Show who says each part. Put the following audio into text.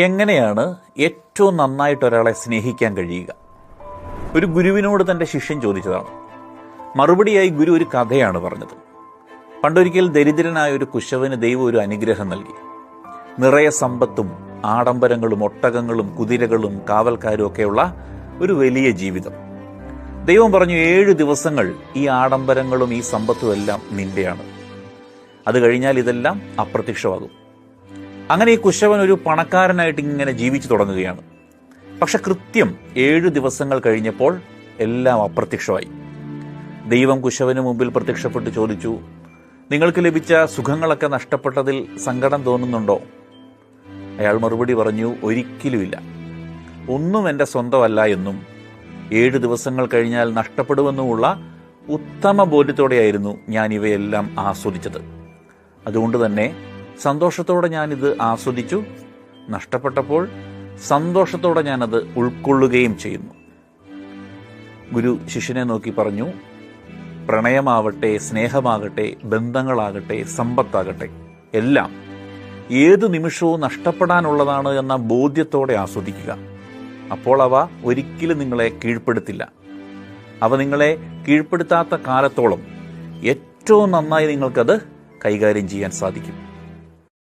Speaker 1: എങ്ങനെയാണ് ഏറ്റവും നന്നായിട്ട് ഒരാളെ സ്നേഹിക്കാൻ കഴിയുക? ഒരു ഗുരുവിനോട് തൻ്റെ ശിഷ്യൻ ചോദിച്ചതാണ്. മറുപടിയായി ഗുരു ഒരു കഥയാണ് പറഞ്ഞത്. പണ്ടൊരിക്കൽ ദരിദ്രനായ ഒരു കുശവന് ദൈവം ഒരു അനുഗ്രഹം നൽകി. നിറയെ സമ്പത്തും ആഡംബരങ്ങളും ഒട്ടകങ്ങളും കുതിരകളും കാവൽക്കാരും ഒക്കെയുള്ള ഒരു വലിയ ജീവിതം. ദൈവം പറഞ്ഞു, 7 ദിവസങ്ങൾ ഈ ആഡംബരങ്ങളും ഈ സമ്പത്തും എല്ലാം നിന്റെയാണ്. അത് കഴിഞ്ഞാൽ ഇതെല്ലാം അപ്രത്യക്ഷമാകും. അങ്ങനെ ഈ കുശവൻ ഒരു പണക്കാരനായിട്ട് ഇങ്ങനെ ജീവിച്ചു തുടങ്ങുകയാണ്. പക്ഷെ കൃത്യം 7 ദിവസങ്ങൾ കഴിഞ്ഞപ്പോൾ എല്ലാം അപ്രത്യക്ഷമായി. ദൈവം കുശവന് മുമ്പിൽ പ്രത്യക്ഷപ്പെട്ട് ചോദിച്ചു, നിങ്ങൾക്ക് ലഭിച്ച സുഖങ്ങളൊക്കെ നഷ്ടപ്പെട്ടതിൽ സങ്കടം തോന്നുന്നുണ്ടോ? അയാൾ മറുപടി പറഞ്ഞു, ഒരിക്കലുമില്ല. ഒന്നും എൻ്റെ സ്വന്തമല്ല എന്നും 7 ദിവസങ്ങൾ കഴിഞ്ഞാൽ നഷ്ടപ്പെടുമെന്നുമുള്ള ഉത്തമ ബോധ്യത്തോടെയായിരുന്നു ഞാൻ ഇവയെല്ലാം ആസ്വദിച്ചത്. അതുകൊണ്ട് തന്നെ സന്തോഷത്തോടെ ഞാനിത് ആസ്വദിച്ചു. നഷ്ടപ്പെട്ടപ്പോൾ സന്തോഷത്തോടെ ഞാനത് ഉൾക്കൊള്ളുകയും ചെയ്യുന്നു. ഗുരു ശിഷ്യനെ നോക്കി പറഞ്ഞു, പ്രണയമാവട്ടെ, സ്നേഹമാകട്ടെ, ബന്ധങ്ങളാകട്ടെ, സമ്പത്താകട്ടെ, എല്ലാം ഏതു നിമിഷവും നഷ്ടപ്പെടാനുള്ളതാണ് എന്ന ബോധ്യത്തോടെ ആസ്വദിക്കുക. അപ്പോൾ അവ ഒരിക്കലും നിങ്ങളെ കീഴ്പ്പെടുത്തില്ല. അവ നിങ്ങളെ കീഴ്പ്പെടുത്താത്ത കാലത്തോളം ഏറ്റവും നന്നായി നിങ്ങൾക്കത് കൈകാര്യം ചെയ്യാൻ സാധിക്കും.